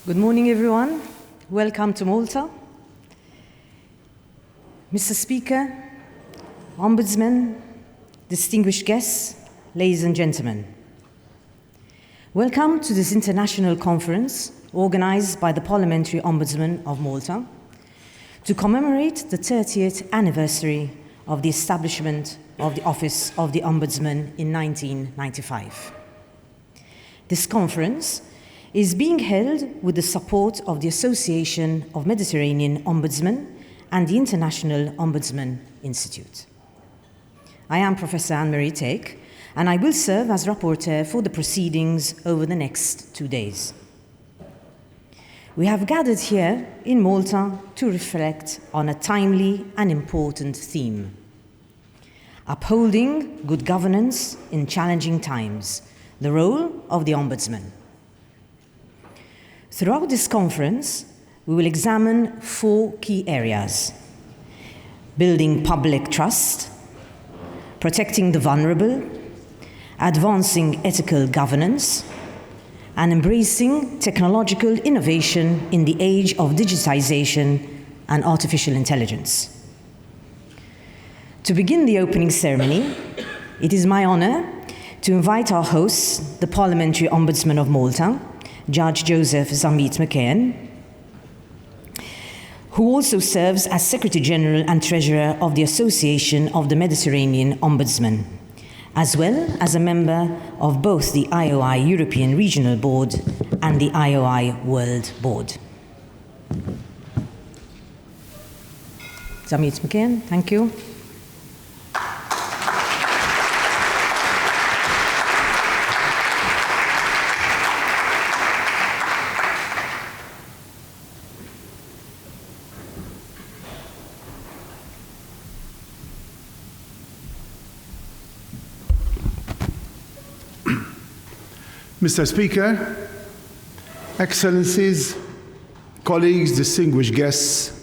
Good morning, everyone. Welcome to Malta. Mr. Speaker, Ombudsman, distinguished guests, ladies and gentlemen. Welcome to this international conference organized by the Parliamentary Ombudsman of Malta to commemorate the 30th anniversary of the establishment of the Office of the Ombudsman in 1995. This conference is being held with the support of the Association of Mediterranean Ombudsmen and the International Ombudsman Institute. I am Professor Anne-Marie Teik, and I will serve as rapporteur for the proceedings over the next 2 days. We have gathered here in Malta to reflect on a timely and important theme: upholding good governance in challenging times, the role of the Ombudsman. Throughout this conference, we will examine 4 key areas: building public trust, protecting the vulnerable, advancing ethical governance, and embracing technological innovation in the age of digitization and artificial intelligence. To begin the opening ceremony, it is my honor to invite our host, the Parliamentary Ombudsman of Malta, Judge Joseph Zamit McCain, who also serves as Secretary General and Treasurer of the Association of the Mediterranean Ombudsmen, as well as a member of both the IOI European Regional Board and the IOI World Board. Zamit McCain, thank you. Mr. Speaker, Excellencies, colleagues, distinguished guests,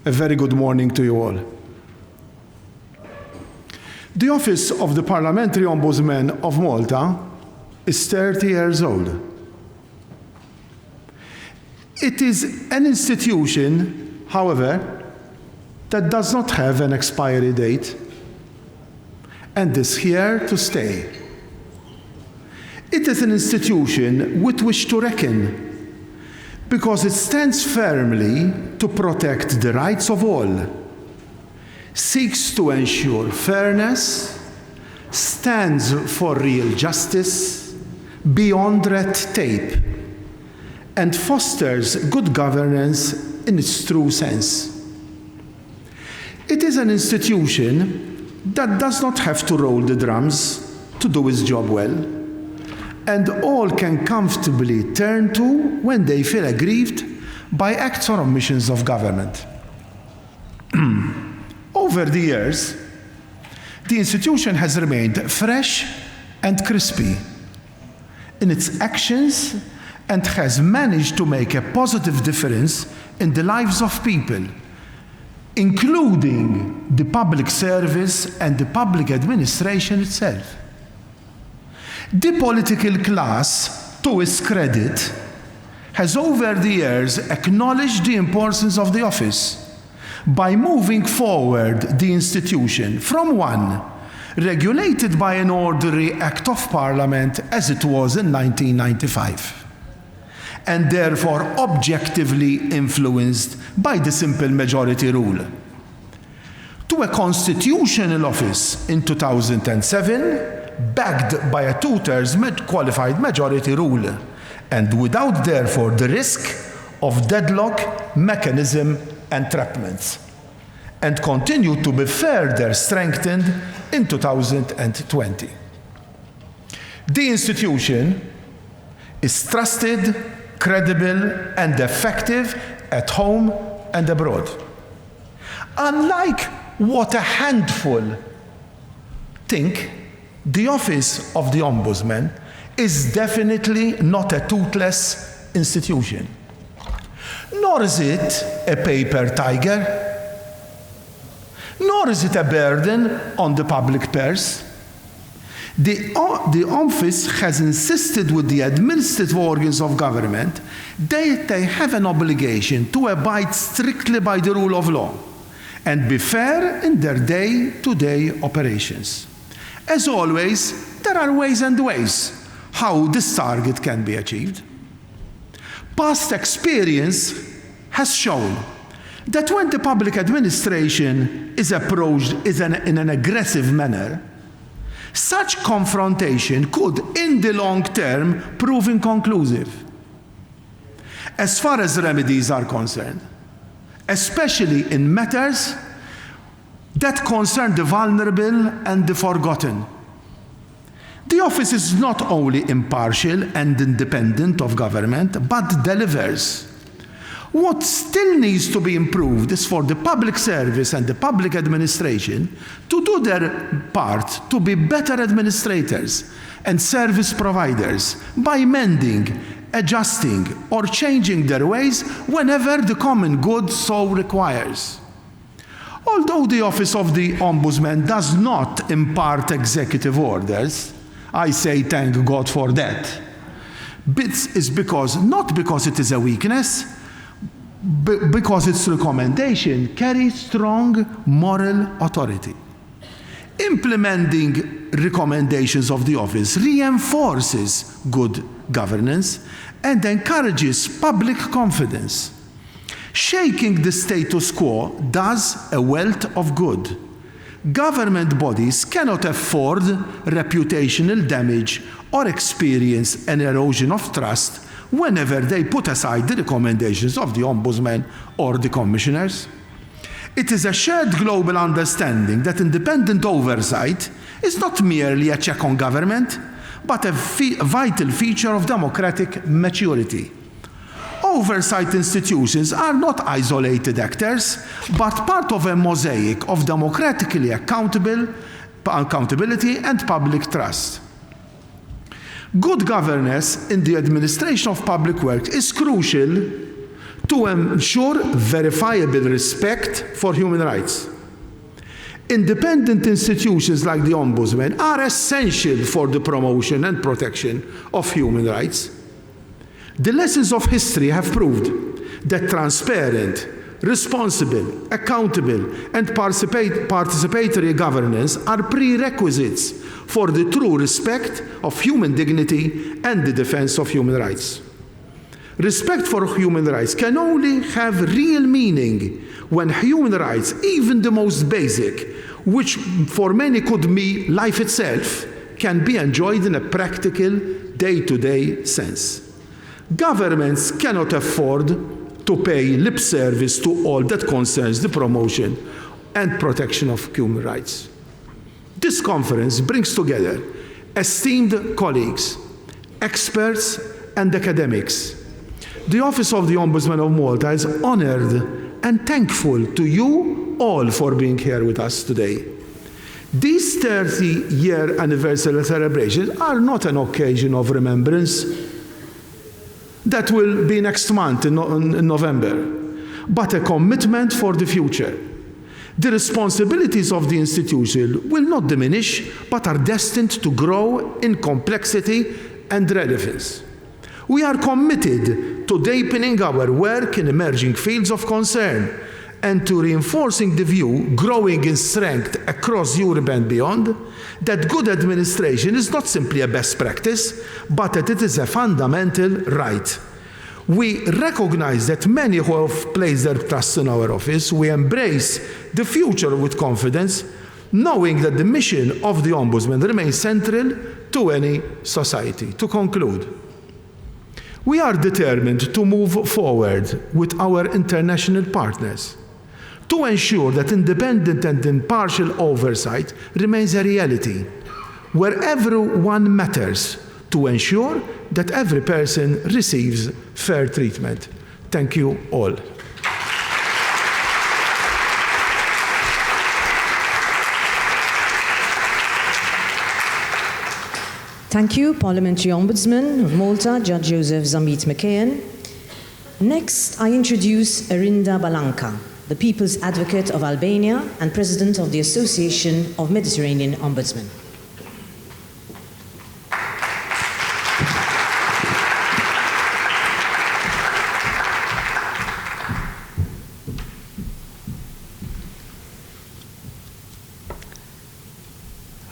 a very good morning to you all. The Office of the Parliamentary Ombudsman of Malta is 30 years old. It is an institution, however, that does not have an expiry date and is here to stay. It is an institution with which to reckon because it stands firmly to protect the rights of all, seeks to ensure fairness, stands for real justice beyond red tape, and fosters good governance in its true sense. It is an institution that does not have to roll the drums to do its job well, and all can comfortably turn to when they feel aggrieved by acts or omissions of government. Over the years, the institution has remained fresh and crispy in its actions and has managed to make a positive difference in the lives of people, including the public service and the public administration itself. The political class, to its credit, has over the years acknowledged the importance of the office by moving forward the institution from one regulated by an ordinary Act of Parliament as it was in 1995, and therefore objectively influenced by the simple majority rule, to a constitutional office in 2007 backed by a 2/3 qualified majority rule, and without therefore the risk of deadlock, mechanism, entrapments, and continue to be further strengthened in 2020. The institution is trusted, credible, and effective at home and abroad. Unlike what a handful think, the Office of the Ombudsman is definitely not a toothless institution. Nor is it a paper tiger, nor is it a burden on the public purse. The office has insisted with the administrative organs of government that they have an obligation to abide strictly by the rule of law and be fair in their day-to-day operations. As always, there are ways and ways how this target can be achieved. Past experience has shown that when the public administration is approached in an aggressive manner, such confrontation could, in the long term, prove inconclusive. As far as remedies are concerned, especially in matters that concern the vulnerable and the forgotten, the office is not only impartial and independent of government, but delivers. What still needs to be improved is for the public service and the public administration to do their part to be better administrators and service providers by mending, adjusting, or changing their ways whenever the common good so requires. Although the Office of the Ombudsman does not impart executive orders, I say thank God for that. This is not because it is a weakness, because its recommendation carries strong moral authority. Implementing recommendations of the office reinforces good governance and encourages public confidence. Shaking the status quo does a wealth of good. Government bodies cannot afford reputational damage or experience an erosion of trust whenever they put aside the recommendations of the Ombudsman or the Commissioners. It is a shared global understanding that independent oversight is not merely a check on government, but a vital feature of democratic maturity. Oversight institutions are not isolated actors, but part of a mosaic of democratically accountability and public trust. Good governance in the administration of public works is crucial to ensure verifiable respect for human rights. Independent institutions like the Ombudsman are essential for the promotion and protection of human rights. The lessons of history have proved that transparent, responsible, accountable, and participatory governance are prerequisites for the true respect of human dignity and the defense of human rights. Respect for human rights can only have real meaning when human rights, even the most basic, which for many could mean life itself, can be enjoyed in a practical, day-to-day sense. Governments cannot afford to pay lip service to all that concerns the promotion and protection of human rights. This conference brings together esteemed colleagues, experts, and academics. The Office of the Ombudsman of Malta is honored and thankful to you all for being here with us today. These 30-year anniversary celebrations are not an occasion of remembrance that will be next month in November, but a commitment for the future. The responsibilities of the institution will not diminish, but are destined to grow in complexity and relevance. We are committed to deepening our work in emerging fields of concern and to reinforcing the view, growing in strength across Europe and beyond, that good administration is not simply a best practice, but that it is a fundamental right. We recognize that many who have placed their trust in our office, we embrace the future with confidence, knowing that the mission of the Ombudsman remains central to any society. To conclude, we are determined to move forward with our international partners to ensure that independent and impartial oversight remains a reality, where everyone matters, to ensure that every person receives fair treatment. Thank you all. Thank you, Parliamentary Ombudsman of Malta, Judge Joseph Zamit McKeon. Next, I introduce Erinda Balanka, the People's Advocate of Albania and President of the Association of Mediterranean Ombudsmen.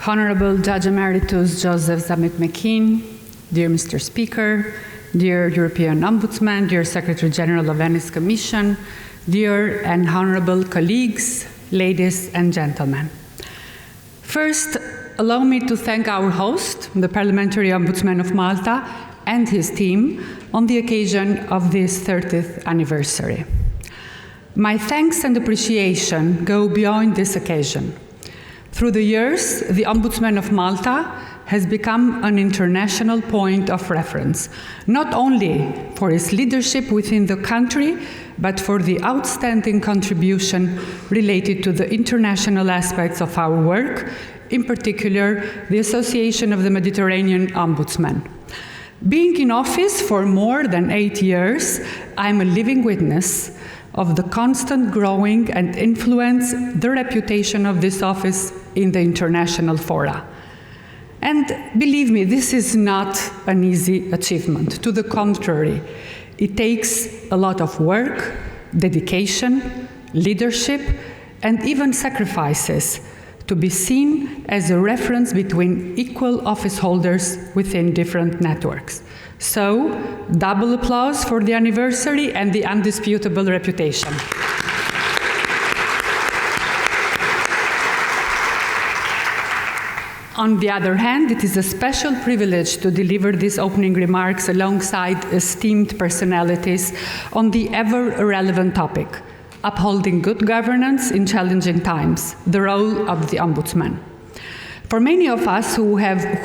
Honorable Judge Emeritus Joseph Zamit Mekin, dear Mr. Speaker, dear European Ombudsman, dear Secretary General of Venice Commission, dear and honorable colleagues, ladies and gentlemen. First, allow me to thank our host, the Parliamentary Ombudsman of Malta, and his team on the occasion of this 30th anniversary. My thanks and appreciation go beyond this occasion. Through the years, the Ombudsman of Malta has become an international point of reference, not only for its leadership within the country, but for the outstanding contribution related to the international aspects of our work, in particular, the Association of the Mediterranean Ombudsmen. Being in office for more than 8 years, I'm a living witness of the constant growing and influence the reputation of this office in the international fora. And believe me, this is not an easy achievement. To the contrary, it takes a lot of work, dedication, leadership, and even sacrifices to be seen as a reference between equal office holders within different networks. So, double applause for the anniversary and the undisputable reputation. On the other hand, it is a special privilege to deliver these opening remarks alongside esteemed personalities on the ever-relevant topic, upholding good governance in challenging times, the role of the Ombudsman. For many of us who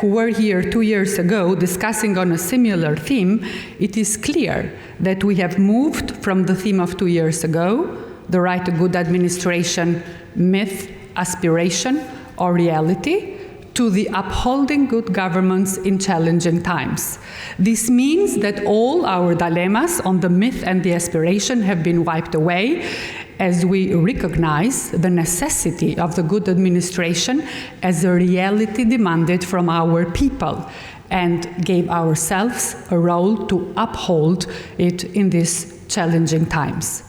were here 2 years ago discussing on a similar theme, it is clear that we have moved from the theme of 2 years ago, the right to good administration, myth, aspiration, or reality, to the upholding good governance in challenging times. This means that all our dilemmas on the myth and the aspiration have been wiped away as we recognize the necessity of the good administration as a reality demanded from our people and gave ourselves a role to uphold it in these challenging times.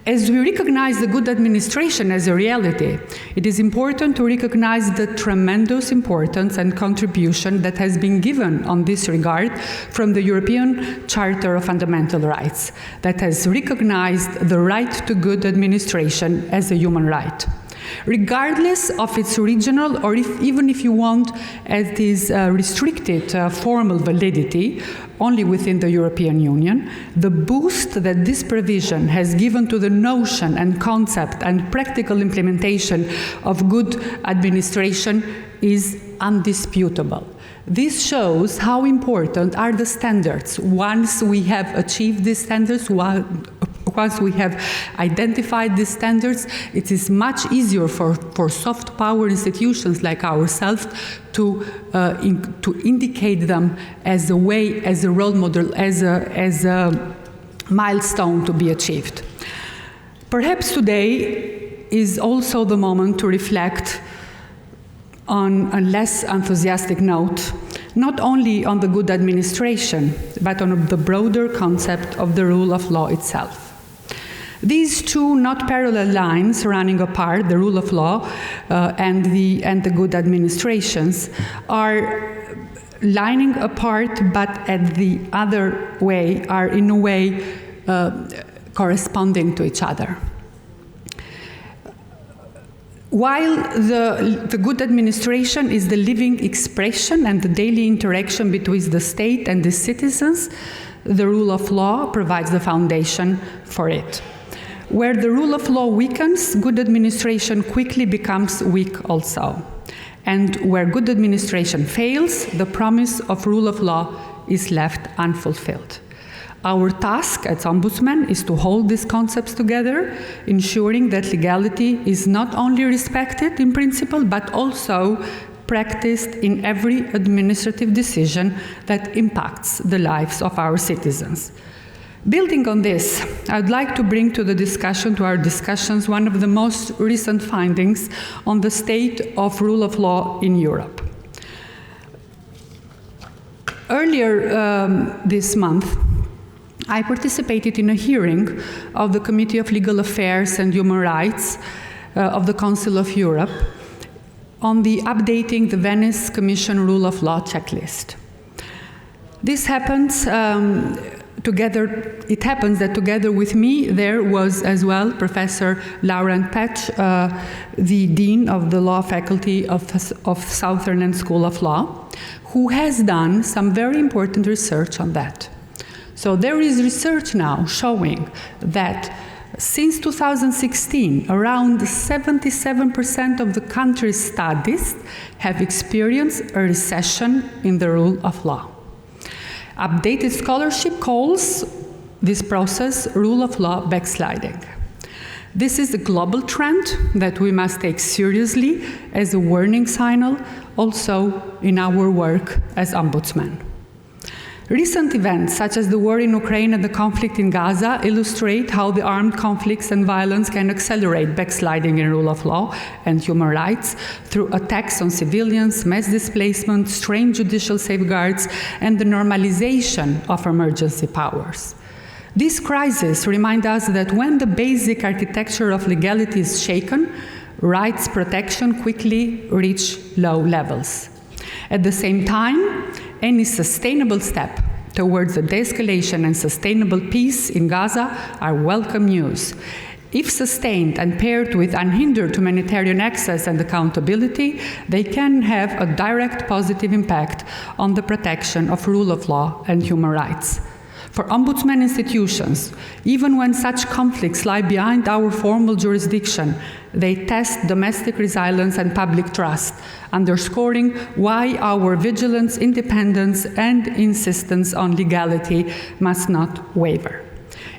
As we recognize the good administration as a reality, it is important to recognize the tremendous importance and contribution that has been given on this regard from the European Charter of Fundamental Rights, that has recognized the right to good administration as a human right. Regardless of its regional, or even if you want, it is restricted formal validity, only within the European Union, the boost that this provision has given to the notion and concept and practical implementation of good administration is undisputable. This shows how important are the standards. Once we have achieved these standards, once we have identified these standards, it is much easier for soft power institutions like ourselves to indicate them as a way, as a role model, as a milestone to be achieved. Perhaps today is also the moment to reflect on a less enthusiastic note, not only on the good administration, but on the broader concept of the rule of law itself. These two not parallel lines running apart, the rule of law and the good administrations, are lining apart, but at the other way are in a way corresponding to each other. While the good administration is the living expression and the daily interaction between the state and the citizens, the rule of law provides the foundation for it. Where the rule of law weakens, good administration quickly becomes weak also. And where good administration fails, the promise of rule of law is left unfulfilled. Our task as Ombudsman is to hold these concepts together, ensuring that legality is not only respected in principle, but also practiced in every administrative decision that impacts the lives of our citizens. Building on this, I'd like to bring to our discussions, one of the most recent findings on the state of rule of law in Europe. Earlier this month, I participated in a hearing of the Committee of Legal Affairs and Human Rights of the Council of Europe on the updating the Venice Commission Rule of Law checklist. This happens it happens that together with me there was as well Professor Laurent Petch, the Dean of the Law Faculty of Sutherland School of Law, who has done some very important research on that. So there is research now showing that since 2016, around 77% of the countries studied have experienced a recession in the rule of law. Updated scholarship calls this process rule of law backsliding. This is a global trend that we must take seriously as a warning signal also in our work as ombudsman. Recent events, such as the war in Ukraine and the conflict in Gaza, illustrate how the armed conflicts and violence can accelerate backsliding in rule of law and human rights through attacks on civilians, mass displacement, strained judicial safeguards, and the normalization of emergency powers. These crises remind us that when the basic architecture of legality is shaken, rights protection quickly reach low levels. At the same time, any sustainable step towards the de-escalation and sustainable peace in Gaza are welcome news. If sustained and paired with unhindered humanitarian access and accountability, they can have a direct positive impact on the protection of rule of law and human rights. For ombudsman institutions, even when such conflicts lie behind our formal jurisdiction, they test domestic resilience and public trust, underscoring why our vigilance, independence, and insistence on legality must not waver.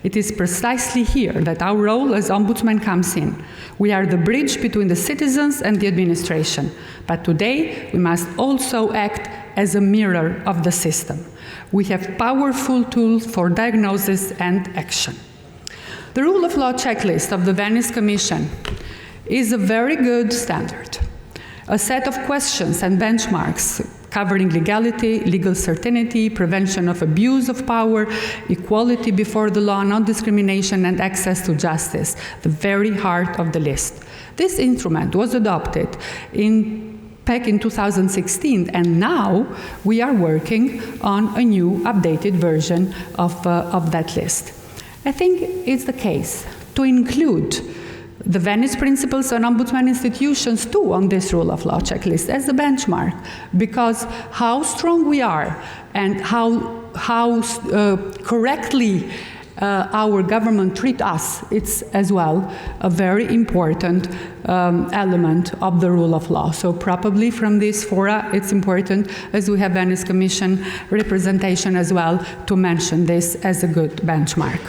It is precisely here that our role as ombudsman comes in. We are the bridge between the citizens and the administration, but today we must also act as a mirror of the system. We have powerful tools for diagnosis and action. The rule of law checklist of the Venice Commission is a very good standard, a set of questions and benchmarks covering legality, legal certainty, prevention of abuse of power, equality before the law, non-discrimination, and access to justice, the very heart of the list. This instrument was adopted back in 2016, and now we are working on a new updated version of that list. I think it's the case to include the Venice principles on ombudsman institutions too on this rule of law checklist as a benchmark, because how strong we are and how correctly our government treats us, it's as well a very important element of the rule of law. So probably from this fora, it's important, as we have Venice Commission representation as well, to mention this as a good benchmark.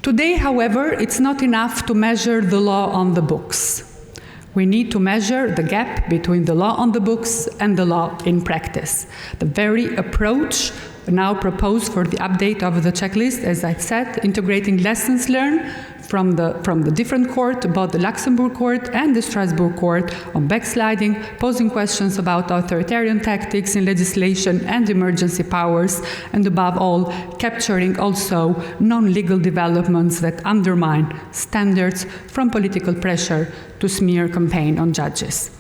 Today, however, it's not enough to measure the law on the books. We need to measure the gap between the law on the books and the law in practice. The very approach now proposed for the update of the checklist, as I said, integrating lessons learned from the different court, both the Luxembourg court and the Strasbourg court, on backsliding, posing questions about authoritarian tactics in legislation and emergency powers, and above all, capturing also non-legal developments that undermine standards, from political pressure to smear campaign on judges.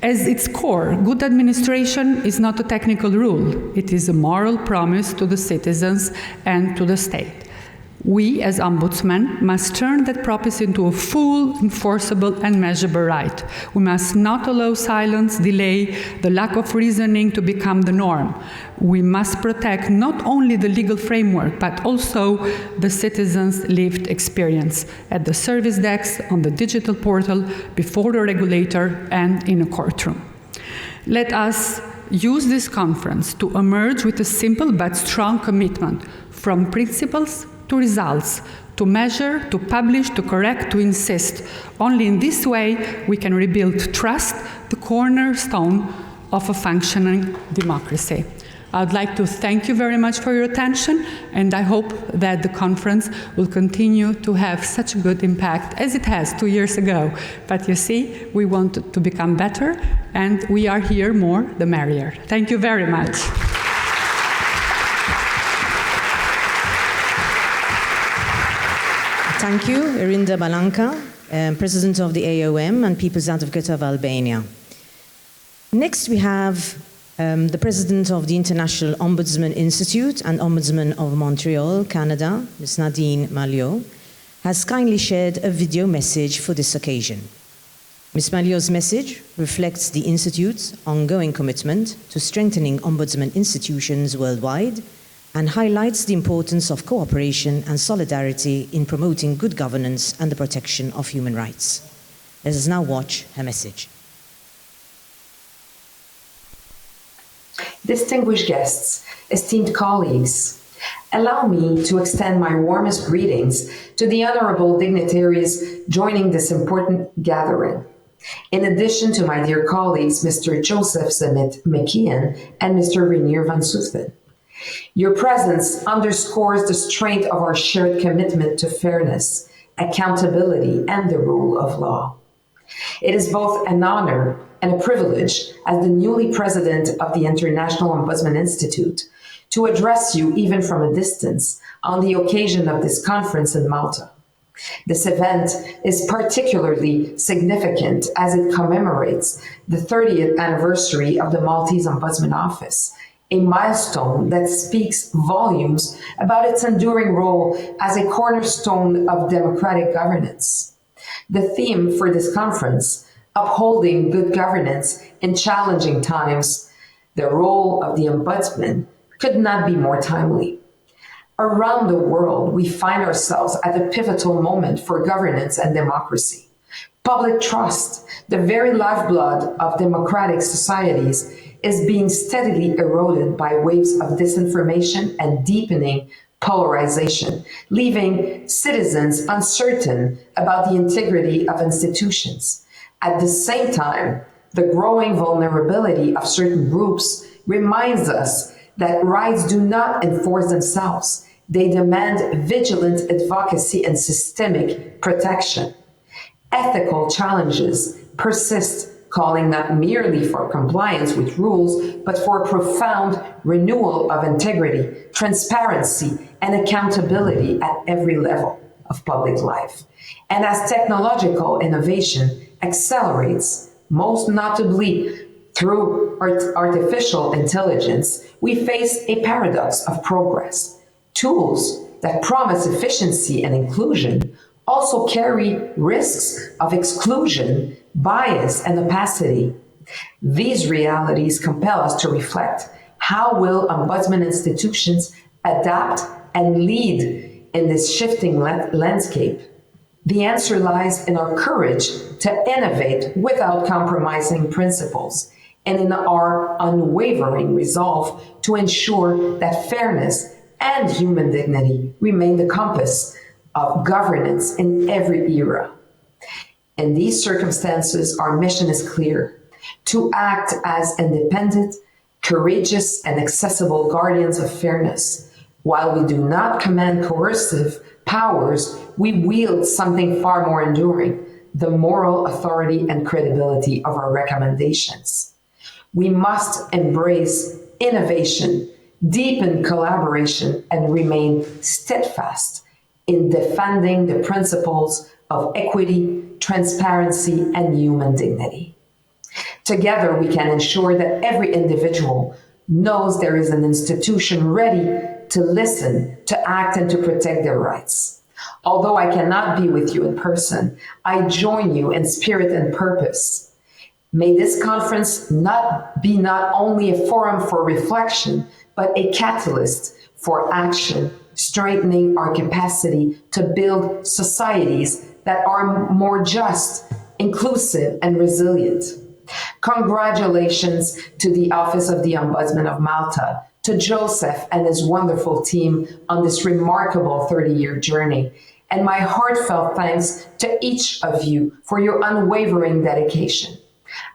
As its core, good administration is not a technical rule. It is a moral promise to the citizens and to the state. We, as ombudsmen, must turn that promise into a full, enforceable, and measurable right. We must not allow silence, delay, the lack of reasoning to become the norm. We must protect not only the legal framework, but also the citizens' lived experience at the service desk, on the digital portal, before the regulator, and in a courtroom. Let us use this conference to emerge with a simple but strong commitment from principles to results, to measure, to publish, to correct, to insist. Only in this way we can rebuild trust, the cornerstone of a functioning democracy. I would like to thank you very much for your attention, and I hope that the conference will continue to have such a good impact as it has 2 years ago. But you see, we want to become better, and we are here more the merrier. Thank you very much. Thank you, Irinda Balanka. President of the AOM and People's Advocate of Albania. Next, we have the President of the International Ombudsman Institute and Ombudsman of Montreal, Canada, Ms. Nadine Malio, has kindly shared a video message for this occasion. Ms. Malio's message reflects the Institute's ongoing commitment to strengthening ombudsman institutions worldwide and highlights the importance of cooperation and solidarity in promoting good governance and the protection of human rights. Let us now watch her message. Distinguished guests, esteemed colleagues, allow me to extend my warmest greetings to the honorable dignitaries joining this important gathering. In addition to my dear colleagues, Mr. Joseph Zemit McKeon and Mr. Rainier van Southen. Your presence underscores the strength of our shared commitment to fairness, accountability, and the rule of law. It is both an honor and a privilege as the newly president of the International Ombudsman Institute to address you even from a distance on the occasion of this conference in Malta. This event is particularly significant as it commemorates the 30th anniversary of the Maltese Ombudsman Office, a milestone that speaks volumes about its enduring role as a cornerstone of democratic governance. The theme for this conference, Upholding Good Governance in Challenging Times, the role of the Ombudsman, could not be more timely. Around the world, we find ourselves at a pivotal moment for governance and democracy. Public trust, the very lifeblood of democratic societies, is being steadily eroded by waves of disinformation and deepening polarization, leaving citizens uncertain about the integrity of institutions. At the same time, the growing vulnerability of certain groups reminds us that rights do not enforce themselves. They demand vigilant advocacy and systemic protection. Ethical challenges persist, calling not merely for compliance with rules, but for a profound renewal of integrity, transparency, and accountability at every level of public life. And as technological innovation accelerates, most notably through artificial intelligence, we face a paradox of progress. Tools that promise efficiency and inclusion also carry risks of exclusion, bias, and opacity. These realities compel us to reflect: how will ombudsman institutions adapt and lead in this shifting landscape? The answer lies in our courage to innovate without compromising principles, and in our unwavering resolve to ensure that fairness and human dignity remain the compass of governance in every era. In these circumstances, our mission is clear: to act as independent, courageous, and accessible guardians of fairness. While we do not command coercive powers, we wield something far more enduring: the moral authority and credibility of our recommendations. We must embrace innovation, deepen collaboration, and remain steadfast in defending the principles of equity, transparency, and human dignity. Together, we can ensure that every individual knows there is an institution ready to listen, to act, and to protect their rights. Although I cannot be with you in person, I join you in spirit and purpose. May this conference be not only a forum for reflection, but a catalyst for action, strengthening our capacity to build societies that are more just, inclusive, and resilient. Congratulations to the Office of the Ombudsman of Malta, to Joseph and his wonderful team on this remarkable 30-year journey, and my heartfelt thanks to each of you for your unwavering dedication.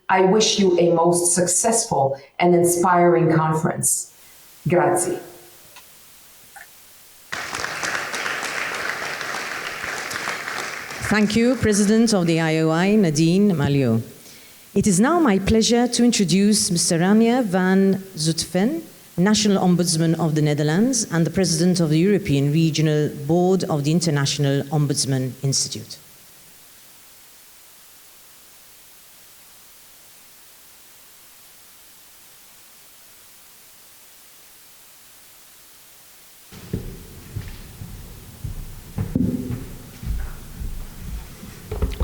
I wish you a most successful and inspiring conference. Grazie. Thank you, President of the IOI, Nadine Malio. It is now my pleasure to introduce Mr. Rainier van Southen, National Ombudsman of the Netherlands and the President of the European Regional Board of the International Ombudsman Institute.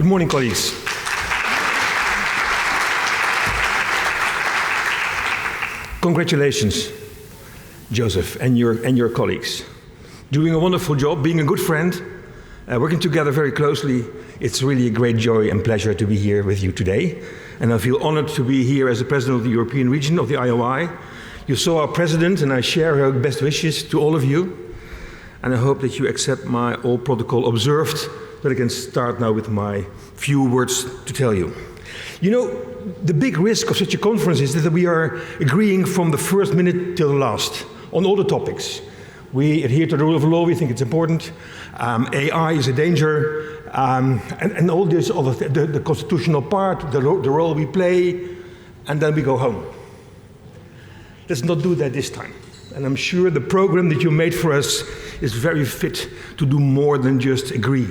Good morning, colleagues. Congratulations, Joseph, and your colleagues. Doing a wonderful job, being a good friend, working together very closely. It's really a great joy and pleasure to be here with you today. And I feel honored to be here as the president of the European region of the IOI. You saw our president, and I share her best wishes to all of you. And I hope that you accept my all protocol observed, that I can start now with my few words to tell you. You know, the big risk of such a conference is that we are agreeing from the first minute till the last on all the topics. We adhere to the rule of law, we think it's important. AI is a danger, and all this, the constitutional part, the role we play, and then we go home. Let's not do that this time. And I'm sure the program that you made for us is very fit to do more than just agree.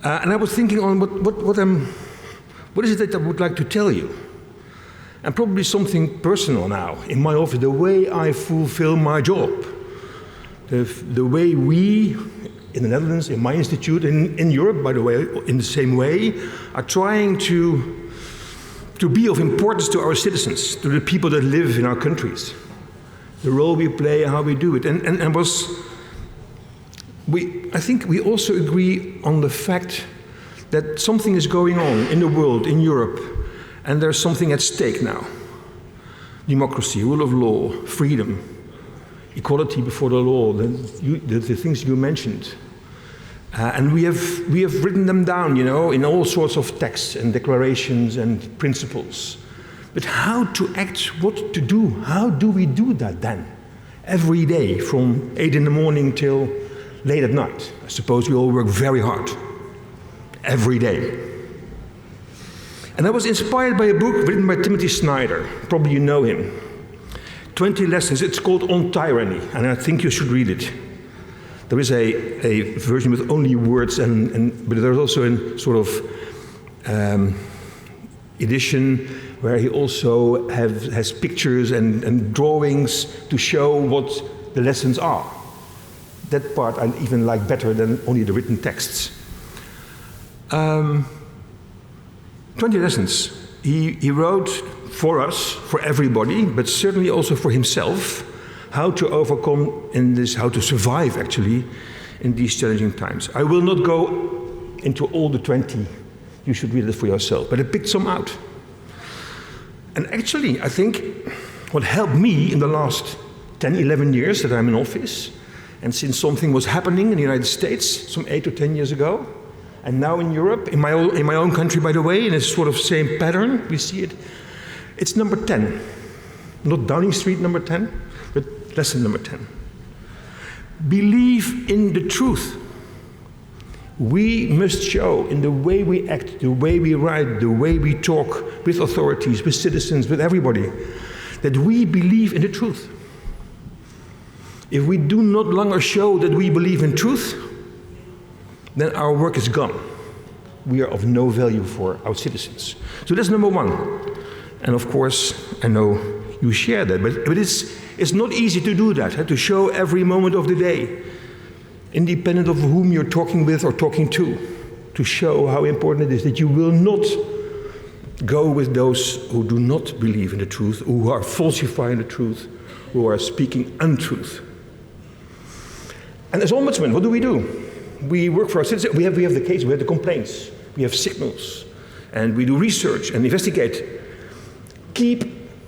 And I was thinking on what is it that I would like to tell you? And probably something personal now, in my office, the way I fulfill my job. The way we, in the Netherlands, in my institute, in Europe, by the way, in the same way, are trying to be of importance to our citizens, to the people that live in our countries. The role we play, how we do it. I think we also agree on the fact that something is going on in the world, in Europe, and there's something at stake now. Democracy, rule of law, freedom, equality before the law, the things you mentioned. And we have written them down, you know, in all sorts of texts and declarations and principles. But how to act, what to do, how do we do that then? Every day, from 8 in the morning till late at night. I suppose we all work very hard. Every day. And I was inspired by a book written by Timothy Snyder. Probably you know him. 20 lessons, it's called On Tyranny, and I think you should read it. There is a version with only words, but there's also a sort of edition where he also has pictures and drawings to show what the lessons are. That part I even like better than only the written texts. 20 lessons. He wrote for us, for everybody, but certainly also for himself, how to overcome how to survive actually in these challenging times. I will not go into all the 20, you should read it for yourself, but I picked some out. And actually, I think what helped me in the last 10, 11 years that I'm in office, and since something was happening in the United States some 8 or 10 years ago, and now in Europe, in my own country, by the way, in a sort of same pattern, we see it. It's number 10. Not Downing Street number 10, but lesson number 10. Believe in the truth. We must show in the way we act, the way we write, the way we talk with authorities, with citizens, with everybody, that we believe in the truth. If we do not longer show that we believe in truth, then our work is gone. We are of no value for our citizens. So that's number 1. And of course, I know you share that, but it's not easy to do that, to show every moment of the day, independent of whom you're talking with or talking to show how important it is that you will not go with those who do not believe in the truth, who are falsifying the truth, who are speaking untruth. And as ombudsman, what do? We work for our citizens. We have the case, we have the complaints, we have signals, and we do research and investigate. Keep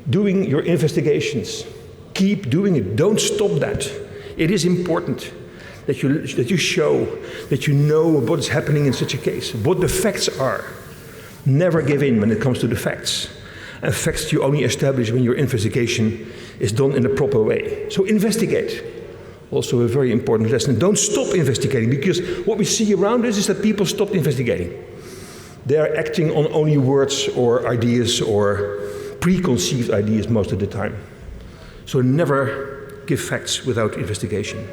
doing your investigations. Keep doing it. Don't stop that. It is important that you show that you know what is happening in such a case, what the facts are. Never give in when it comes to the facts. And facts you only establish when your investigation is done in a proper way. So investigate. Also a very important lesson. Don't stop investigating, because what we see around us is that people stop investigating. They are acting on only words or ideas or preconceived ideas most of the time. So never give facts without investigation.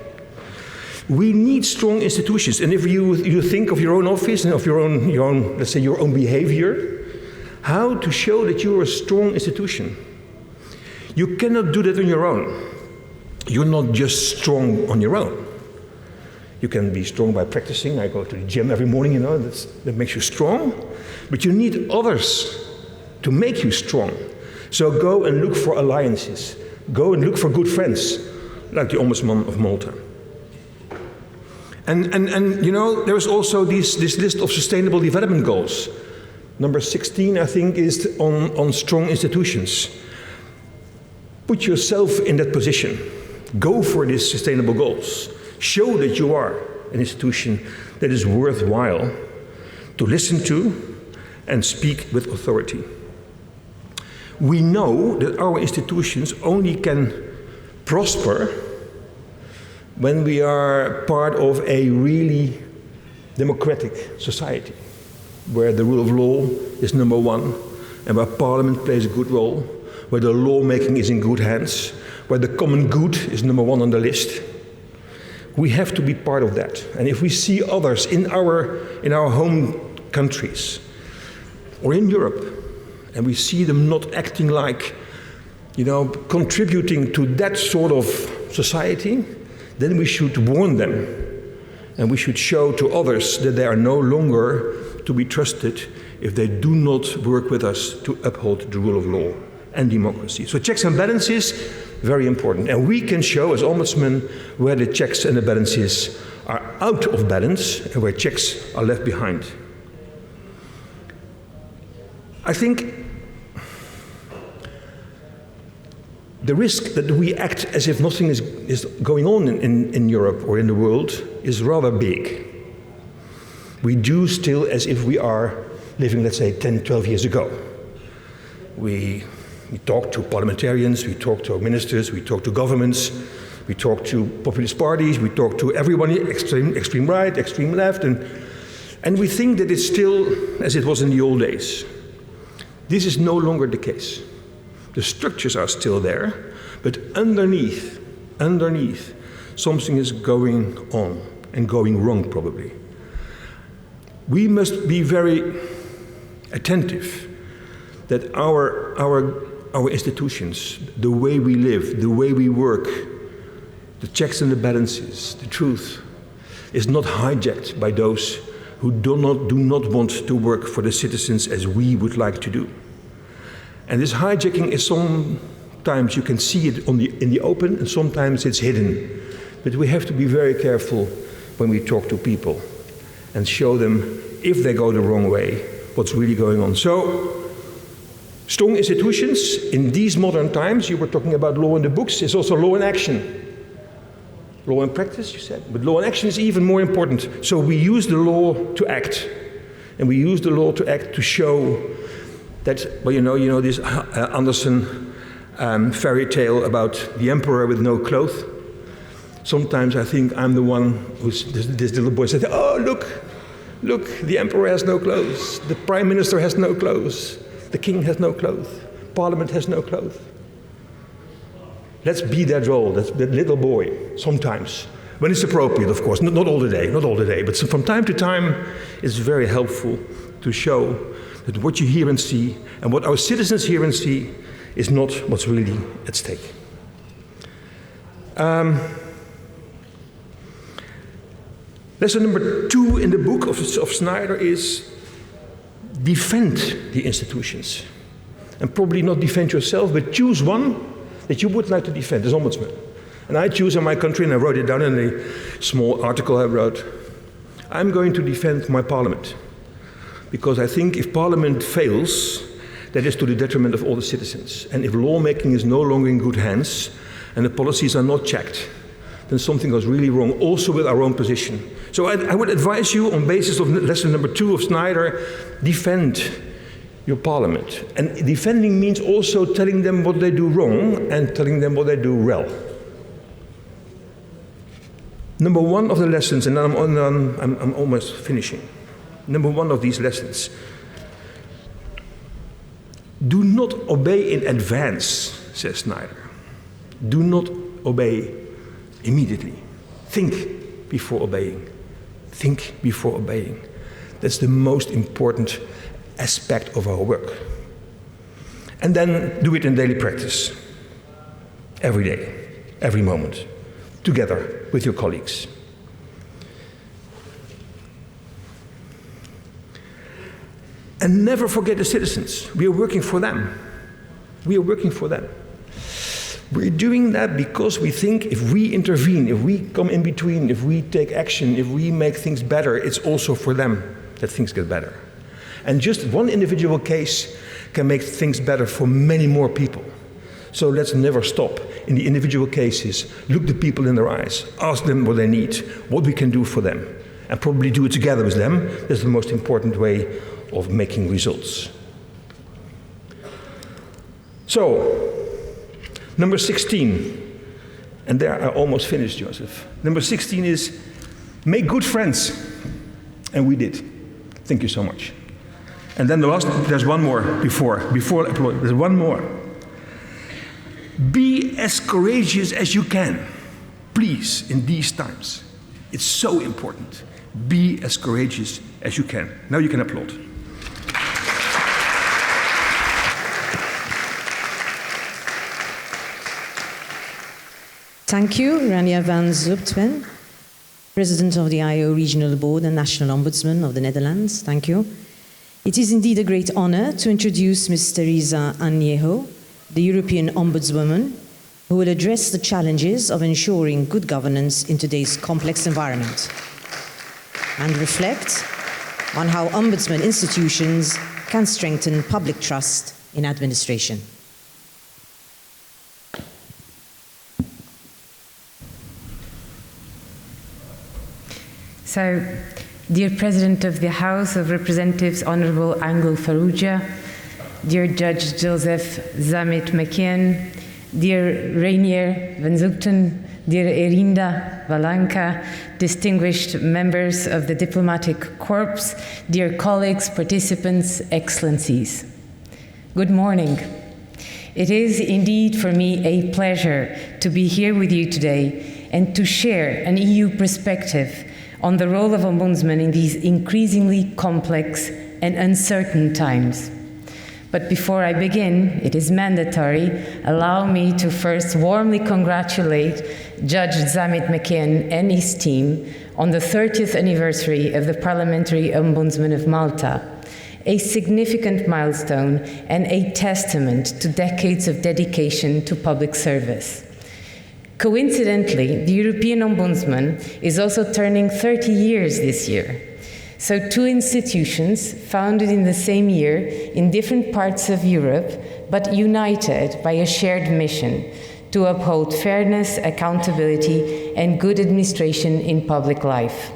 We need strong institutions, and if you think of your own office and of your own, let's say, your own behavior, how to show that you're a strong institution. You cannot do that on your own. You're not just strong on your own. You can be strong by practicing. I go to the gym every morning, you know, that makes you strong. But you need others to make you strong. So go and look for alliances. Go and look for good friends, like the Ombudsman of Malta. And you know, there's also this list of sustainable development goals. Number 16, I think, is on strong institutions. Put yourself in that position. Go for these sustainable goals. Show that you are an institution that is worthwhile to listen to and speak with authority. We know that our institutions only can prosper when we are part of a really democratic society, where the rule of law is number one, and where Parliament plays a good role, where the lawmaking is in good hands, where the common good is number one on the list. We have to be part of that. And if we see others in our home countries or in Europe, and we see them not acting like, you know, contributing to that sort of society, then we should warn them. And we should show to others that they are no longer to be trusted if they do not work with us to uphold the rule of law and democracy. So checks and balances, very important. And we can show as ombudsmen where the checks and the balances are out of balance and where checks are left behind. I think the risk that we act as if nothing is going on in Europe or in the world is rather big. We do still as if we are living, let's say, 10, 12 years ago. We talk to parliamentarians, we talk to ministers, we talk to governments, we talk to populist parties, we talk to everybody, extreme right, extreme left, and we think that it's still as it was in the old days. This is no longer the case. The structures are still there, but underneath, something is going on and going wrong probably. We must be very attentive that our institutions, the way we live, the way we work, the checks and the balances, the truth, is not hijacked by those who do not want to work for the citizens as we would like to do. And this hijacking is sometimes you can see it in the open, and sometimes it's hidden. But we have to be very careful when we talk to people and show them, if they go the wrong way, what's really going on. So, strong institutions in these modern times, you were talking about law in the books, is also law in action. Law in practice, you said, but law in action is even more important. So we use the law to act, and we use the law to act to show that, well, you know this Andersen fairy tale about the emperor with no clothes. Sometimes I think I'm the one who's this little boy said, "Oh, look, the emperor has no clothes, the prime minister has no clothes, the king has no clothes, parliament has no clothes." Let's be that role, that little boy, sometimes, when it's appropriate, of course, not all the day, but from time to time, it's very helpful to show that what you hear and see, and what our citizens hear and see, is not what's really at stake. Lesson number 2 in the book of Snyder is defend the institutions. And probably not defend yourself, but choose one that you would like to defend as ombudsman. And I choose in my country, and I wrote it down in a small article I wrote, I'm going to defend my parliament. Because I think if parliament fails, that is to the detriment of all the citizens. And if lawmaking is no longer in good hands, and the policies are not checked, then something goes really wrong, also with our own position. So I would advise you, on basis of lesson number 2 of Snyder, defend your parliament. And defending means also telling them what they do wrong and telling them what they do well. Number 1 of the lessons, and I'm almost finishing. Number 1 of these lessons. Do not obey in advance, says Snyder. Do not obey immediately. Think before obeying. Think before obeying. That's the most important aspect of our work. And then do it in daily practice. Every day, every moment, together with your colleagues. And never forget the citizens. We are working for them. We are working for them. We're doing that because we think if we intervene, if we come in between, if we take action, if we make things better, it's also for them that things get better. And just one individual case can make things better for many more people. So let's never stop in the individual cases. Look the people in their eyes. Ask them what they need, what we can do for them. And probably do it together with them. That's the most important way of making results. So, number 16. And there I almost finished, Joseph. Number 16 is make good friends. And we did. Thank you so much. And then there's one more before there's one more. Be as courageous as you can, please, in these times. It's so important. Be as courageous as you can. Now you can applaud. Thank you, Rania van Zutphen, President of the IO Regional Board and National Ombudsman of the Netherlands. Thank you. It is indeed a great honor to introduce Ms. Teresa Añejo, the European Ombudswoman, who will address the challenges of ensuring good governance in today's complex environment and reflect on how ombudsman institutions can strengthen public trust in administration. So, dear President of the House of Representatives, Honorable Angel Farrugia, dear Judge Joseph Zamit McKeon, dear Rainier van Zutphen, dear Erinda Valanka, distinguished members of the Diplomatic Corps, dear colleagues, participants, excellencies. Good morning. It is indeed for me a pleasure to be here with you today and to share an EU perspective on the role of ombudsman in these increasingly complex and uncertain times. But before I begin, it is mandatory, allow me to first warmly congratulate Judge Zamit McKeon and his team on the 30th anniversary of the Parliamentary Ombudsman of Malta, a significant milestone and a testament to decades of dedication to public service. Coincidentally, the European Ombudsman is also turning 30 years this year. So two institutions founded in the same year in different parts of Europe, but united by a shared mission to uphold fairness, accountability, and good administration in public life.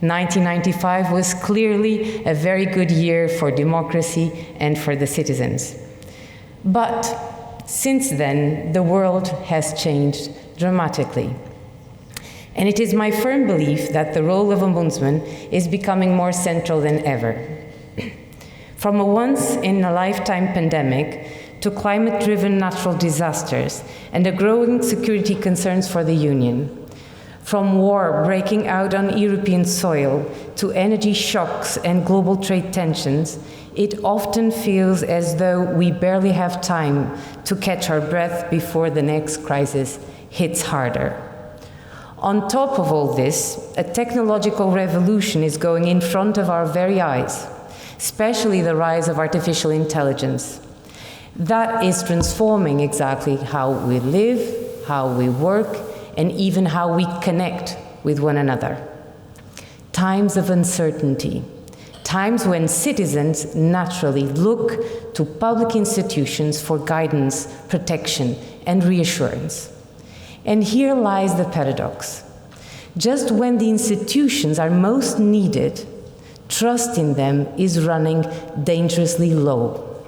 1995 was clearly a very good year for democracy and for the citizens. But since then, the world has changed dramatically. And it is my firm belief that the role of ombudsman is becoming more central than ever. From a once-in-a-lifetime pandemic to climate-driven natural disasters and the growing security concerns for the Union, from war breaking out on European soil to energy shocks and global trade tensions, it often feels as though we barely have time to catch our breath before the next crisis hits harder. On top of all this, a technological revolution is going in front of our very eyes, especially the rise of artificial intelligence. That is transforming exactly how we live, how we work, and even how we connect with one another. Times of uncertainty, times when citizens naturally look to public institutions for guidance, protection, and reassurance. And here lies the paradox. Just when the institutions are most needed, trust in them is running dangerously low.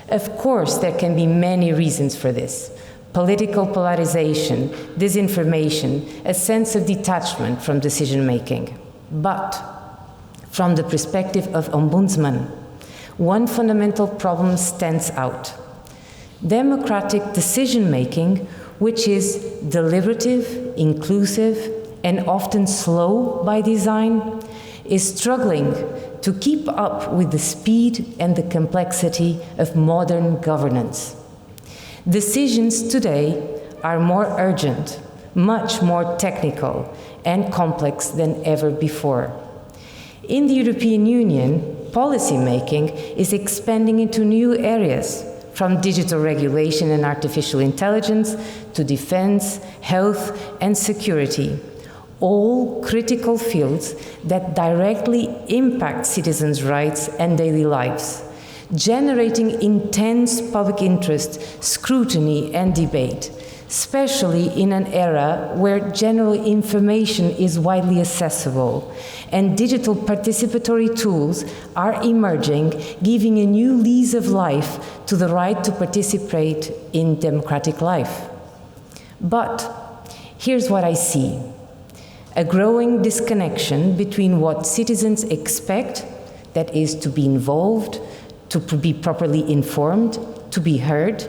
Of course, there can be many reasons for this. Political polarization, disinformation, a sense of detachment from decision-making. But from the perspective of ombudsman, one fundamental problem stands out. Democratic decision-making, which is deliberative, inclusive, and often slow by design, is struggling to keep up with the speed and the complexity of modern governance. Decisions today are more urgent, much more technical and complex than ever before. In the European Union, policy making is expanding into new areas, from digital regulation and artificial intelligence to defense, health, and security, all critical fields that directly impact citizens' rights and daily lives, generating intense public interest, scrutiny, and debate, especially in an era where general information is widely accessible and digital participatory tools are emerging, giving a new lease of life to the right to participate in democratic life. But here's what I see: a growing disconnection between what citizens expect, that is, to be involved, to be properly informed, to be heard,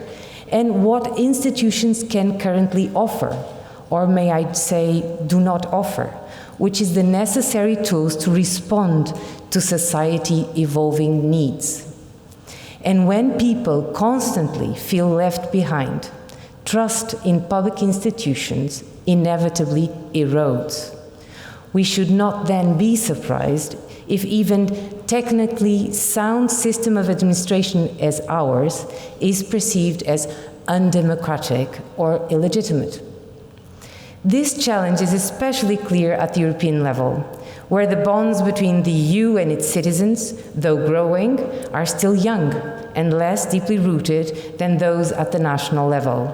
and what institutions can currently offer, or may I say, do not offer, which is the necessary tools to respond to society evolving needs. And when people constantly feel left behind, trust in public institutions inevitably erodes. We should not then be surprised if even technically sound system of administration as ours is perceived as undemocratic or illegitimate. This challenge is especially clear at the European level, where the bonds between the EU and its citizens, though growing, are still young and less deeply rooted than those at the national level,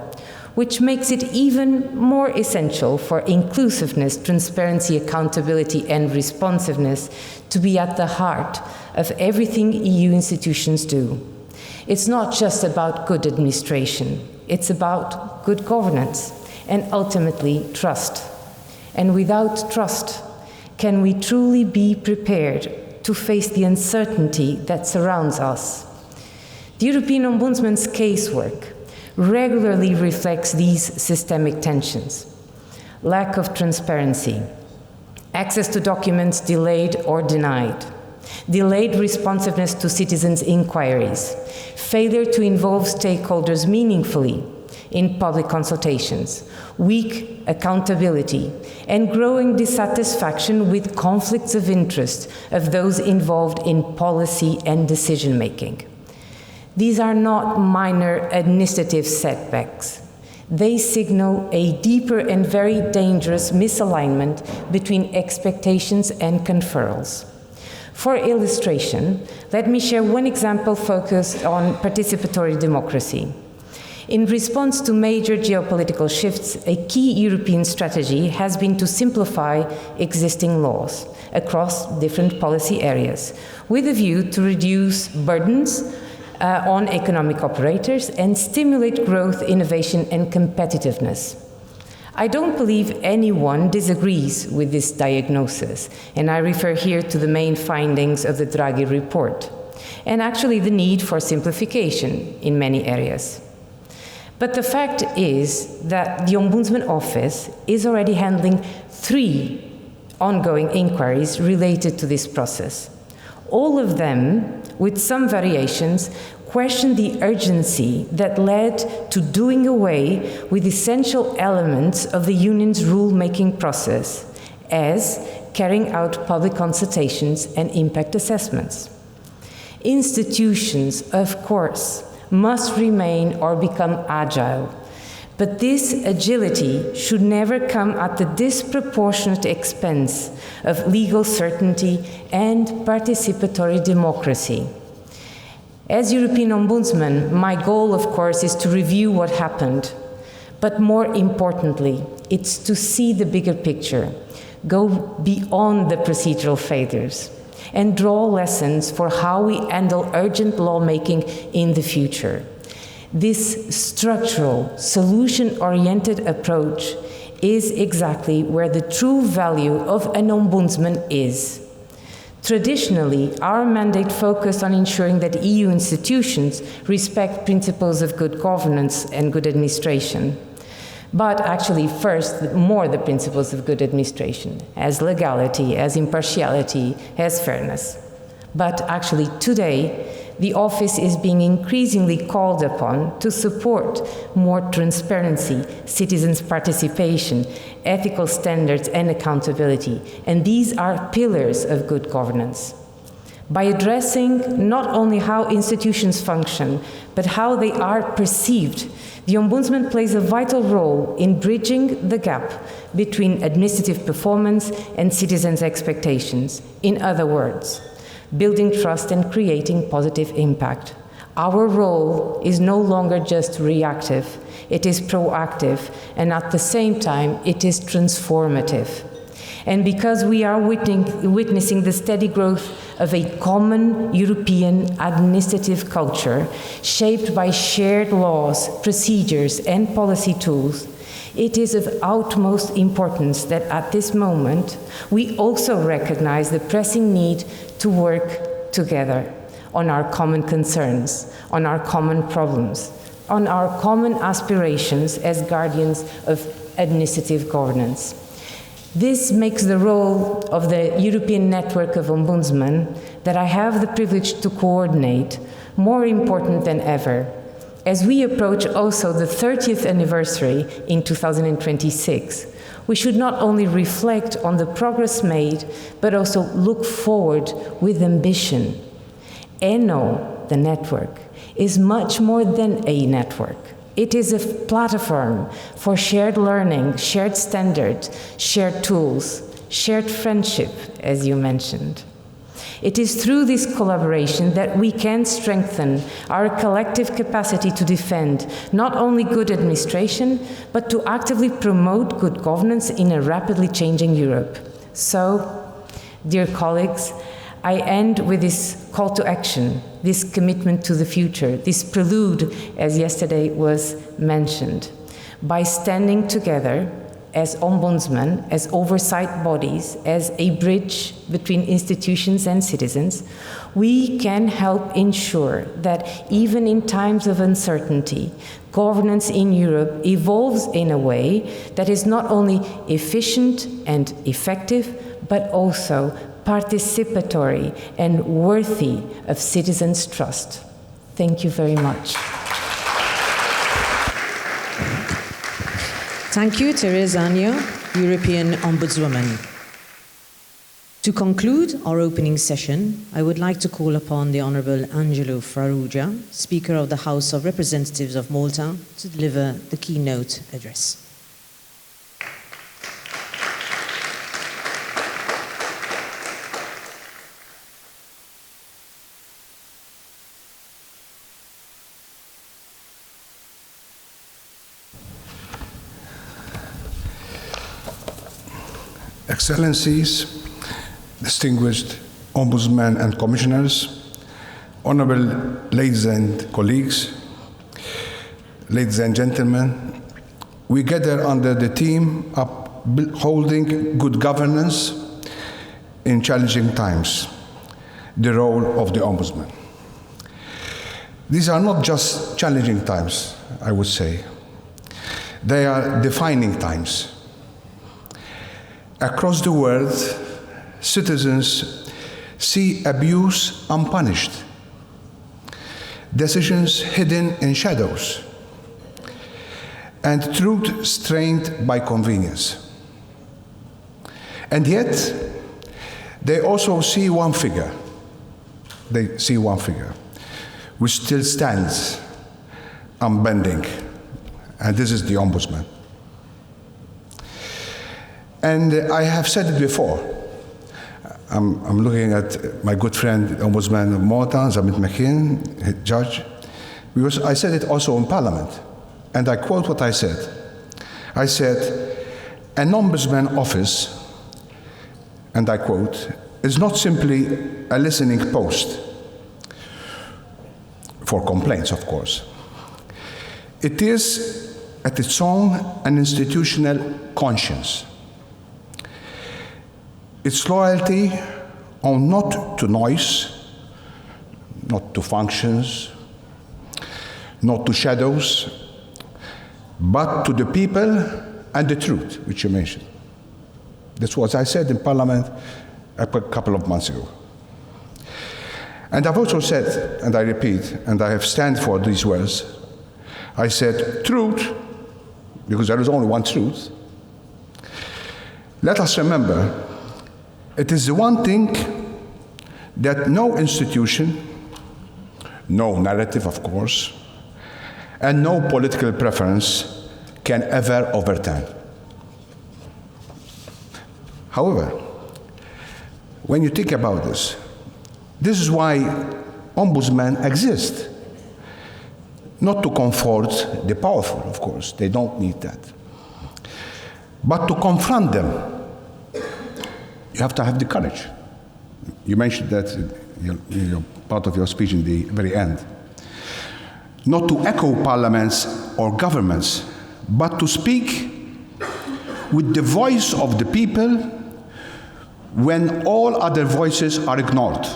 which makes it even more essential for inclusiveness, transparency, accountability, and responsiveness to be at the heart of everything EU institutions do. It's not just about good administration, it's about good governance and ultimately trust. And without trust, can we truly be prepared to face the uncertainty that surrounds us? The European Ombudsman's casework regularly reflects these systemic tensions: lack of transparency, access to documents delayed or denied, delayed responsiveness to citizens' inquiries, failure to involve stakeholders meaningfully in public consultations, weak accountability, and growing dissatisfaction with conflicts of interest of those involved in policy and decision-making. These are not minor administrative setbacks. They signal a deeper and very dangerous misalignment between expectations and conferrals. For illustration, let me share one example focused on participatory democracy. In response to major geopolitical shifts, a key European strategy has been to simplify existing laws across different policy areas, with a view to reduce burdens on economic operators and stimulate growth, innovation, and competitiveness. I don't believe anyone disagrees with this diagnosis, and I refer here to the main findings of the Draghi report, and actually the need for simplification in many areas. But the fact is that the Ombudsman Office is already handling 3 ongoing inquiries related to this process. All of them, with some variations, question the urgency that led to doing away with essential elements of the Union's rule-making process, as carrying out public consultations and impact assessments. Institutions, of course, must remain or become agile, but this agility should never come at the disproportionate expense of legal certainty and participatory democracy. As European Ombudsman, my goal, of course, is to review what happened, but more importantly, it's to see the bigger picture, go beyond the procedural failures, and draw lessons for how we handle urgent lawmaking in the future. This structural, solution-oriented approach is exactly where the true value of an ombudsman is. Traditionally, our mandate focused on ensuring that EU institutions respect principles of good governance and good administration. But actually, first, more the principles of good administration, as legality, as impartiality, as fairness. But actually, today, the office is being increasingly called upon to support more transparency, citizens' participation, ethical standards, and accountability. And these are pillars of good governance. by addressing not only how institutions function, but how they are perceived. The Ombudsman plays a vital role in bridging the gap between administrative performance and citizens' expectations. In other words, building trust and creating positive impact. Our role is no longer just reactive, it is proactive, and at the same time, it is transformative. And because we are witnessing the steady growth of a common European administrative culture shaped by shared laws, procedures, and policy tools, it is of utmost importance that at this moment we also recognize the pressing need to work together on our common concerns, on our common problems, on our common aspirations as guardians of administrative governance. This makes the role of the European Network of Ombudsmen that I have the privilege to coordinate more important than ever, as we approach also the 30th anniversary in 2026. We should not only reflect on the progress made, but also look forward with ambition. ENO, the network, is much more than a network. It is a platform for shared learning, shared standards, shared tools, shared friendship, as you mentioned. It is through this collaboration that we can strengthen our collective capacity to defend not only good administration, but to actively promote good governance in a rapidly changing Europe. So, dear colleagues, I end with this call to action, this commitment to the future, this prelude, as yesterday was mentioned. By standing together as ombudsmen, as oversight bodies, as a bridge between institutions and citizens, we can help ensure that even in times of uncertainty, governance in Europe evolves in a way that is not only efficient and effective, but also participatory and worthy of citizens' trust. Thank you very much. Thank you, Therese Agnew, European Ombudswoman. To conclude our opening session, I would like to call upon the Honourable Angelo Farrugia, Speaker of the House of Representatives of Malta, to deliver the keynote address. Excellencies, distinguished Ombudsmen and Commissioners, honorable ladies and colleagues, ladies and gentlemen, we gather under the theme Upholding Good Governance in Challenging Times, the role of the Ombudsman. These are not just challenging times, I would say. They are defining times. Across the world, citizens see abuse unpunished, decisions hidden in shadows, and truth strained by convenience. And yet, they also see one figure. They see one figure, which still stands unbending, and this is the Ombudsman. And I have said it before. I'm looking at my good friend, the Ombudsman of Malta, Zamit McKean, judge, because I said it also in Parliament. And I quote what I said. I said, an Ombudsman office, and I quote, is not simply a listening post for complaints, of course. It is, at its own, an institutional conscience. Its loyalty on not to noise, not to functions, not to shadows, but to the people and the truth, which you mentioned. That's what I said in Parliament a couple of months ago. And I've also said, and I repeat, and I have stand for these words, I said truth, because there is only one truth. Let us remember, it is the one thing that no institution, no narrative, of course, and no political preference can ever overturn. However, when you think about this is why ombudsmen exist. Not to comfort the powerful, of course, they don't need that. But to confront them, you have to have the courage. You mentioned that in part of your speech in the very end. Not to echo parliaments or governments, but to speak with the voice of the people when all other voices are ignored.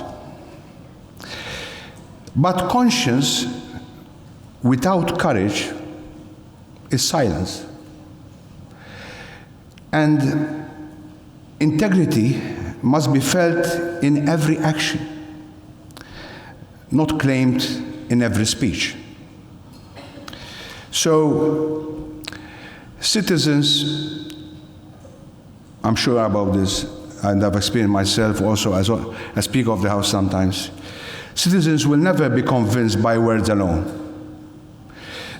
But conscience without courage is silence. And integrity must be felt in every action, not claimed in every speech. So, citizens, I'm sure about this, and I've experienced myself also as a Speaker of the House sometimes, citizens will never be convinced by words alone.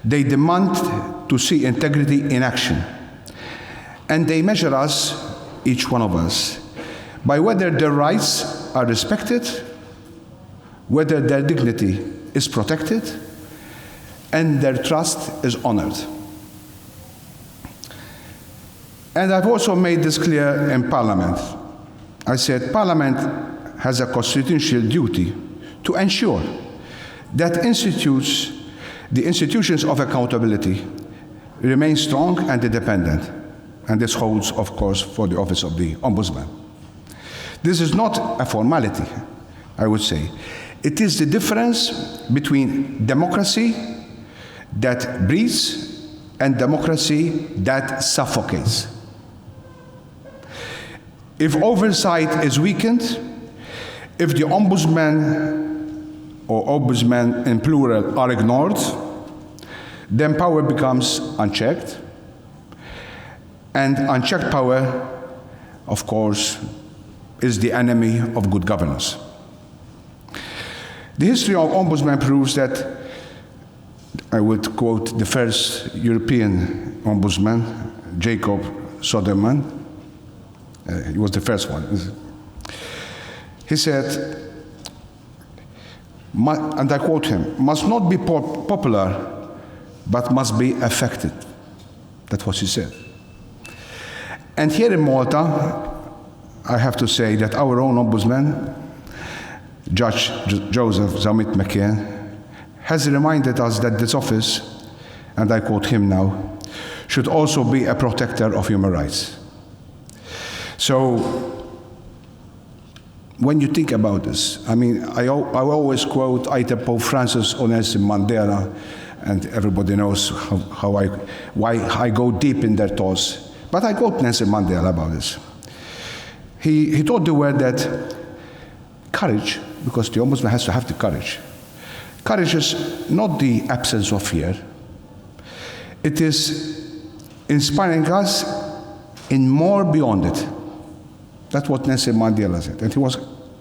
They demand to see integrity in action. And they measure us, each one of us, by whether their rights are respected, whether their dignity is protected, and their trust is honored. And I've also made this clear in Parliament. I said Parliament has a constitutional duty to ensure that the institutions of accountability remain strong and independent. And this holds, of course, for the office of the Ombudsman. This is not a formality, I would say. It is the difference between democracy that breathes and democracy that suffocates. If oversight is weakened, if the ombudsman or ombudsmen in plural are ignored, then power becomes unchecked. And unchecked power, of course, is the enemy of good governance. The history of ombudsman proves that, I would quote the first European ombudsman, Jacob Soderman. He was the first one. He said, and I quote him, "must not be popular, but must be effective." That's what he said. And here in Malta, I have to say that our own ombudsman, Judge Joseph Zamit McKeon, has reminded us that this office, and I quote him now, should also be a protector of human rights. So, when you think about this, I mean, I always quote either Pope Francis or Nelson Mandela, and everybody knows why I go deep in their thoughts. But I quote Nelson Mandela about this. He taught the world that courage, because the ombudsman has to have the courage. Courage is not the absence of fear. It is inspiring us in more beyond it. That's what Nelson Mandela said, and he was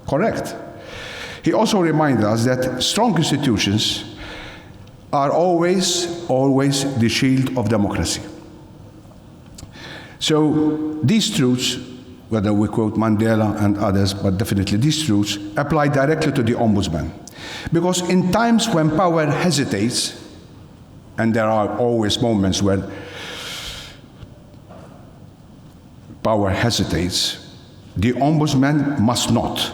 correct. He also reminded us that strong institutions are always the shield of democracy. So these truths, whether we quote Mandela and others, but definitely these truths, apply directly to the ombudsman. Because in times when power hesitates, and there are always moments where power hesitates, the ombudsman must not.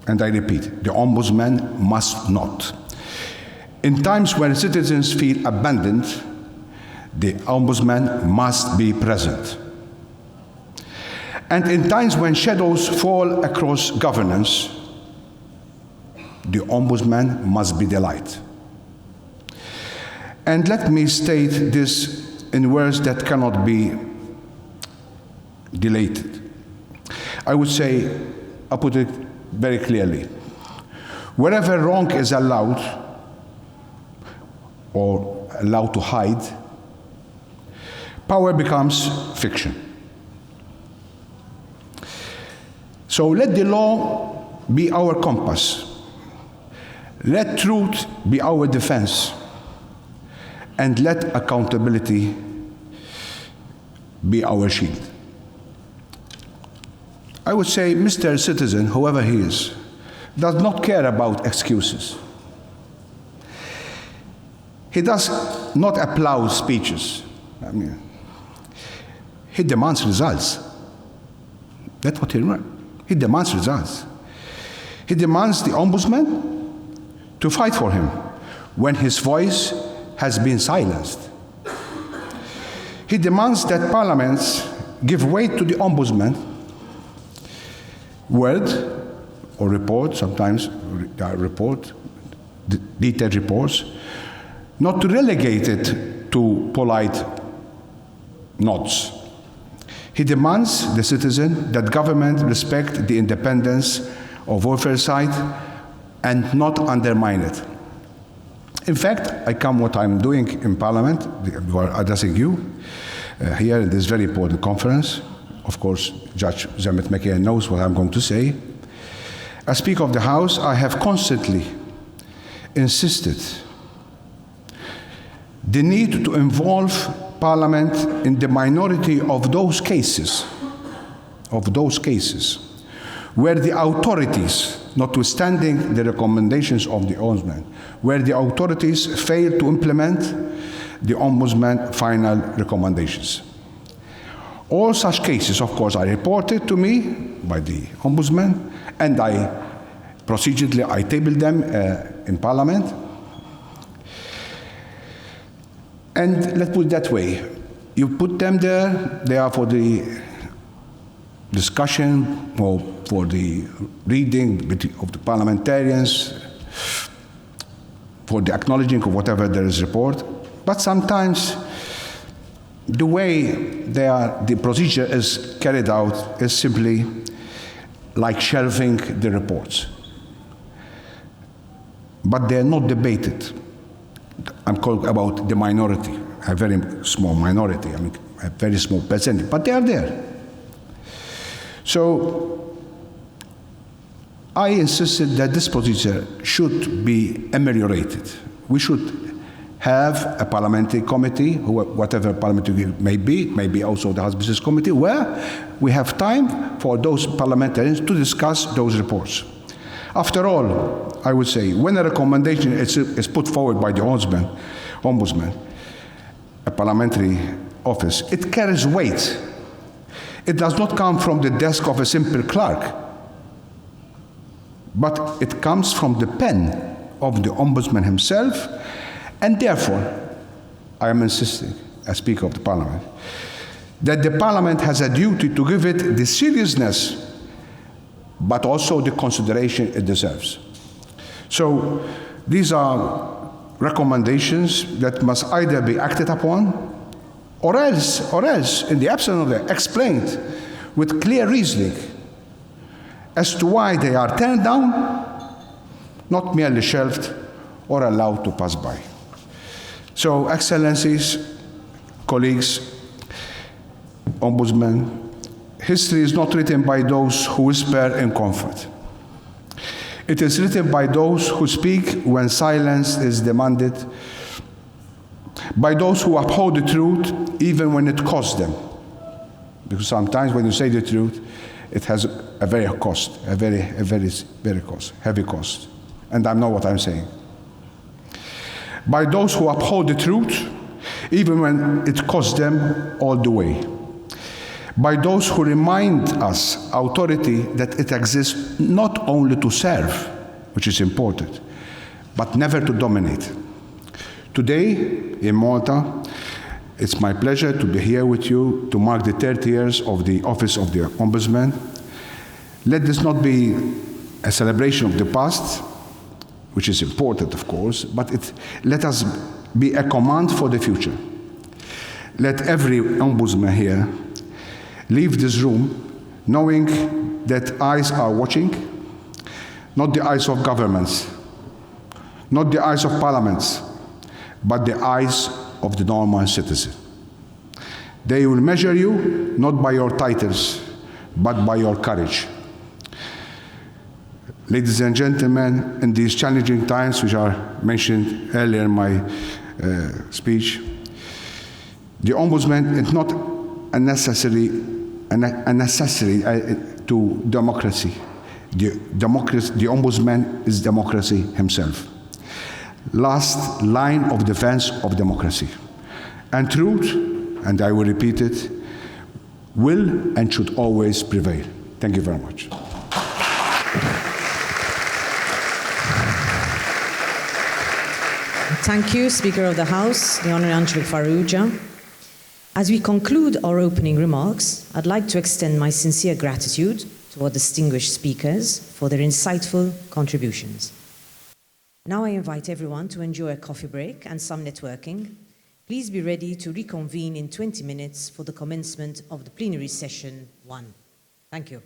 And I repeat, the ombudsman must not. In times when citizens feel abandoned, the ombudsman must be present. And in times when shadows fall across governance, the ombudsman must be the light. And let me state this in words that cannot be dilated. I would say, I'll put it very clearly. Wherever wrong is allowed or allowed to hide, power becomes fiction. So let the law be our compass. Let truth be our defense. And let accountability be our shield. I would say Mr. Citizen, whoever he is, does not care about excuses. He does not applaud speeches. I mean, he demands results. That's what he wants. He demands results. He demands the Ombudsman to fight for him when his voice has been silenced. He demands that parliaments give weight to the Ombudsman word or report, sometimes detailed reports, not to relegate it to polite nods. He demands the citizen that government respect the independence of oversight and not undermine it. In fact, I come what I'm doing in Parliament, we are addressing you here in this very important conference. Of course, Judge Zamet McKeon knows what I'm going to say. As Speaker of the House, I have constantly insisted the need to involve Parliament in the minority of those cases where the authorities, notwithstanding the recommendations of the Ombudsman, where the authorities fail to implement the Ombudsman's final recommendations. All such cases, of course, are reported to me by the Ombudsman, and procedurally I table them in Parliament. And let's put it that way. You put them there, they are for the discussion or for the reading of the parliamentarians, for the acknowledging of whatever there is report. But sometimes the way the procedure is carried out is simply like shelving the reports. But they are not debated. I'm talking about the minority, a very small minority, I mean a very small percentage, but they are there. So I insisted that this procedure should be ameliorated. We should have a parliamentary committee, whatever parliamentary may be also the House Business Committee, where we have time for those parliamentarians to discuss those reports. After all, I would say, when a recommendation is put forward by the Ombudsman, a parliamentary office, it carries weight. It does not come from the desk of a simple clerk, but it comes from the pen of the Ombudsman himself, and therefore, I am insisting, as Speaker of the Parliament, that the Parliament has a duty to give it the seriousness but also the consideration it deserves. So these are recommendations that must either be acted upon or else, in the absence of that, explained with clear reasoning as to why they are turned down, not merely shelved or allowed to pass by. So, Excellencies, colleagues, Ombudsman, history is not written by those who whisper in comfort. It is written by those who speak when silence is demanded, by those who uphold the truth even when it costs them. Because sometimes when you say the truth, it has a very cost, a very heavy cost. And I know what I'm saying. By those who uphold the truth even when it costs them all the way. By those who remind us, authority, that it exists not only to serve, which is important, but never to dominate. Today, in Malta, it's my pleasure to be here with you to mark the 30 years of the Office of the Ombudsman. Let this not be a celebration of the past, which is important, of course, but let us be a command for the future. Let every Ombudsman here leave this room knowing that eyes are watching, not the eyes of governments, not the eyes of parliaments, but the eyes of the normal citizen. They will measure you not by your titles, but by your courage. Ladies and gentlemen, in these challenging times, which are mentioned earlier in my speech, the Ombudsman is not a necessary to democracy. The Ombudsman is democracy himself. Last line of defense of democracy. And truth, and I will repeat it, will and should always prevail. Thank you very much. Thank you, Speaker of the House, the Honourable Angelo Farrugia. As we conclude our opening remarks, I'd like to extend my sincere gratitude to our distinguished speakers for their insightful contributions. Now I invite everyone to enjoy a coffee break and some networking. Please be ready to reconvene in 20 minutes for the commencement of the plenary session 1. Thank you.